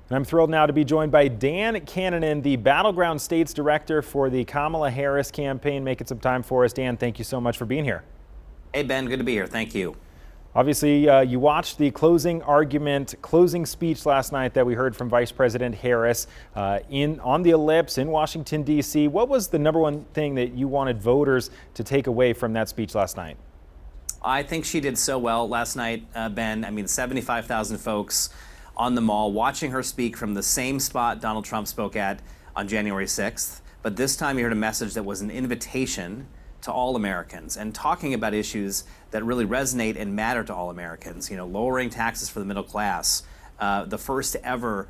And I'm thrilled now to be joined by Dan Kanninen, the Battleground States Director for the Kamala Harris campaign, making some time for us. Dan, thank you so much for being here. Hey, Ben, good to be here. Thank you. Obviously, you watched the closing speech last night that we heard from Vice President Harris on the Ellipse in Washington, D.C. What was the number one thing that you wanted voters to take away from that speech last night? I think she did so well last night, Ben. I mean, 75,000 folks on the Mall watching her speak from the same spot Donald Trump spoke at on January 6th. But this time you heard a message that was an invitation to all Americans and talking about issues that really resonate and matter to all Americans. You know, lowering taxes for the middle class, the first ever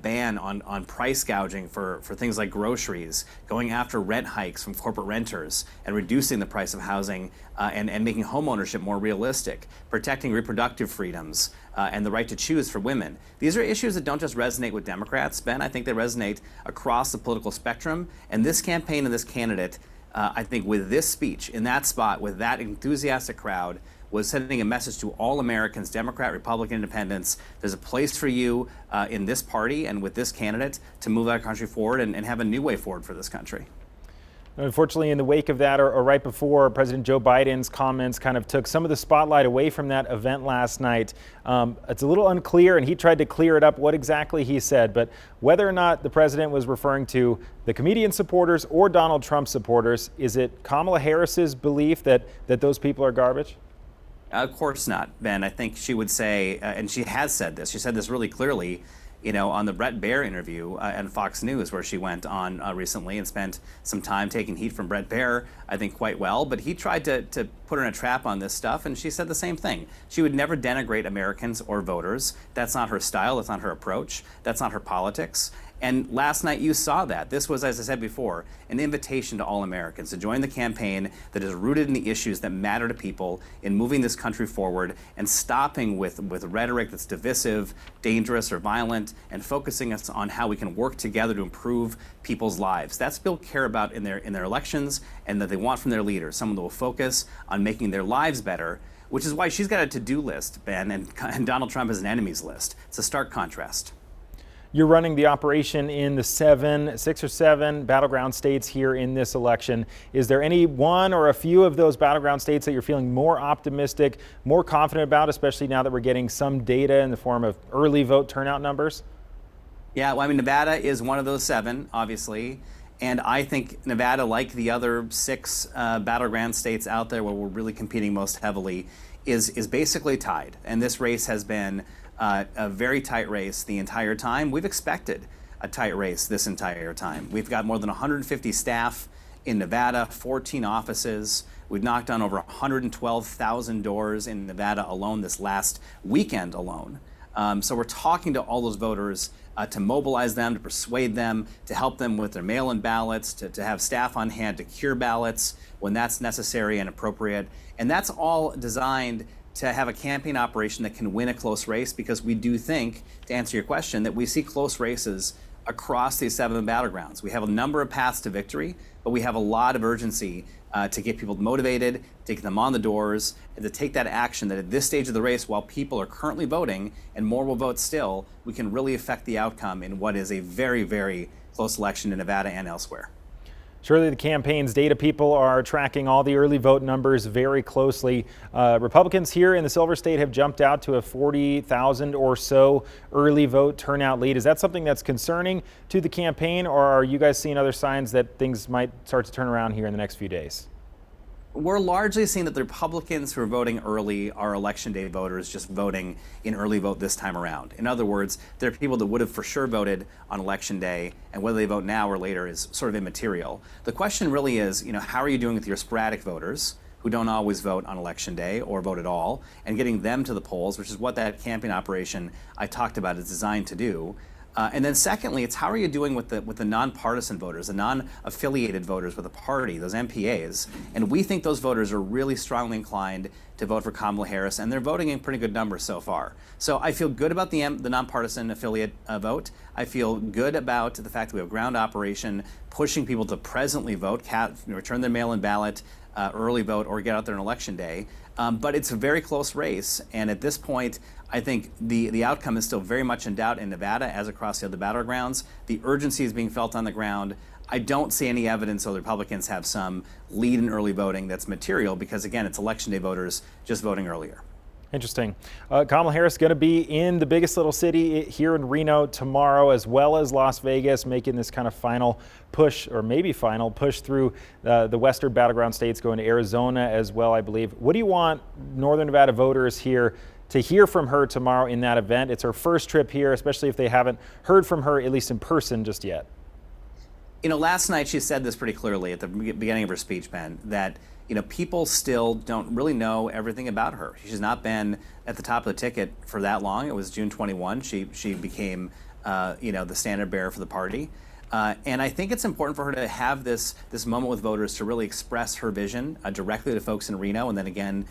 ban on price gouging for things like groceries, going after rent hikes from corporate renters and reducing the price of housing and making home ownership more realistic, protecting reproductive freedoms and the right to choose for women. These are issues that don't just resonate with Democrats, Ben. I think they resonate across the political spectrum. And this campaign and this candidate, I think with this speech in that spot with that enthusiastic crowd, was sending a message to all Americans, Democrat, Republican, Independents. There's a place for you in this party and with this candidate to move our country forward and have a new way forward for this country. Unfortunately, in the wake of that, or right before, President Joe Biden's comments kind of took some of the spotlight away from that event last night. It's a little unclear, and he tried to clear it up what exactly he said, but whether or not the president was referring to the comedian supporters or Donald Trump supporters, is it Kamala Harris's belief that those people are garbage? Of course not, Ben. I think she would say, and she has said this, she said this really clearly, you know, on the Bret Baier interview on Fox News, where she went on recently and spent some time taking heat from Bret Baier, I think quite well. But he tried to put her in a trap on this stuff, and she said the same thing. She would never denigrate Americans or voters. That's not her style. That's not her approach. That's not her politics. And last night you saw that. This was, as I said before, an invitation to all Americans to join the campaign that is rooted in the issues that matter to people in moving this country forward and stopping with rhetoric that's divisive, dangerous, or violent, and focusing us on how we can work together to improve people's lives. That's what people care about in their elections and that they want from their leaders, someone that will focus on making their lives better, which is why she's got a to-do list, Ben, and Donald Trump has an enemies list. It's a stark contrast. You're running the operation in the 6 or 7 battleground states here in this election. Is there any one or a few of those battleground states that you're feeling more optimistic, more confident about, especially now that we're getting some data in the form of early vote turnout numbers? Yeah, well, I mean, Nevada is one of those 7, obviously. And I think Nevada, like the other 6 battleground states out there where we're really competing most heavily, is basically tied. And this race has been a very tight race the entire time. We've expected a tight race this entire time. We've got more than 150 staff in Nevada, 14 offices. We've knocked on over 112,000 doors in Nevada alone this last weekend alone. So we're talking to all those voters to mobilize them, to persuade them, to help them with their mail-in ballots, to have staff on hand to cure ballots when that's necessary and appropriate. And that's all designed to have a campaign operation that can win a close race, because we do think, to answer your question, that we see close races across these 7 battlegrounds. We have a number of paths to victory, but we have a lot of urgency to get people motivated, to get them on the doors, and to take that action that at this stage of the race, while people are currently voting, and more will vote still, we can really affect the outcome in what is a very, very close election in Nevada and elsewhere. Surely the campaign's data people are tracking all the early vote numbers very closely. Republicans here in the Silver State have jumped out to a 40,000 or so early vote turnout lead. Is that something that's concerning to the campaign, or are you guys seeing other signs that things might start to turn around here in the next few days? We're largely seeing that the Republicans who are voting early are election day voters just voting in early vote this time around. In other words, there are people that would have for sure voted on election day, and whether they vote now or later is sort of immaterial. The question really is, you know, how are you doing with your sporadic voters who don't always vote on election day or vote at all, and getting them to the polls, which is what that campaign operation I talked about is designed to do. And then secondly, it's how are you doing with the nonpartisan voters, the non-affiliated voters with a party, those MPAs. And we think those voters are really strongly inclined to vote for Kamala Harris, and they're voting in pretty good numbers so far. So I feel good about the nonpartisan affiliate vote. I feel good about the fact that we have a ground operation pushing people to presently vote, return their mail-in ballot, early vote or get out there on election day. But it's a very close race, and at this point, I think the outcome is still very much in doubt in Nevada as across the other battlegrounds. The urgency is being felt on the ground. I don't see any evidence that the Republicans have some lead in early voting that's material because, again, it's election day voters just voting earlier. Interesting. Kamala Harris going to be in the biggest little city here in Reno tomorrow, as well as Las Vegas, making this kind of final push, or maybe final push through the western battleground states, going to Arizona as well, I believe. What do you want Northern Nevada voters here to hear from her tomorrow in that event? It's her first trip here, especially if they haven't heard from her, at least in person, just yet. You know, last night she said this pretty clearly at the beginning of her speech, Ben, that people still don't really know everything about her. She's not been at the top of the ticket for that long. It was June 21. She became, the standard bearer for the party. And I think it's important for her to have this moment with voters to really express her vision directly to folks in Reno and then again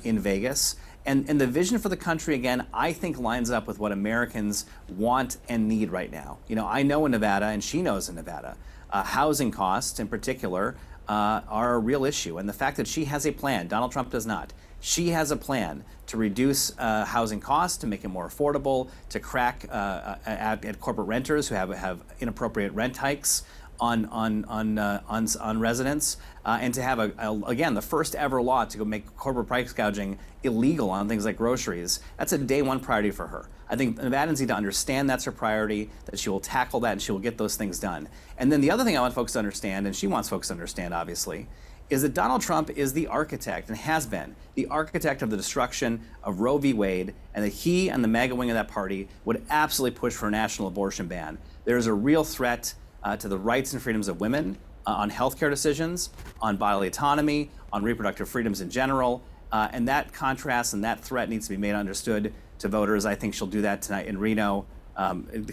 in Vegas. And the vision for the country, again, I think lines up with what Americans want and need right now. I know in Nevada, and she knows in Nevada, housing costs in particular are a real issue. And the fact that she has a plan, Donald Trump does not. She has a plan to reduce housing costs, to make it more affordable, to crack at corporate renters who have inappropriate rent hikes on residents, and to have again the first ever law to go make corporate price gouging illegal on things like groceries. That's a day one priority for her. I think Nevadans need to understand that's her priority, that she will tackle that and she will get those things done. And then the other thing I want folks to understand, and she wants folks to understand obviously, is that Donald Trump is the architect, and has been the architect of the destruction of Roe v. Wade, and that he and the MAGA wing of that party would absolutely push for a national abortion ban. There is a real threat to the rights and freedoms of women on healthcare decisions, on bodily autonomy, on reproductive freedoms in general, and that contrast and that threat needs to be made understood to voters. I think she'll do that tonight in Reno,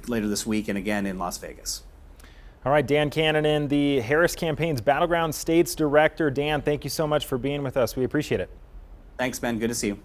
later this week, and again in Las Vegas. All right, Dan Kanninen, the Harris campaign's Battleground States Director. Dan, thank you so much for being with us. We appreciate it. Thanks, Ben. Good to see you.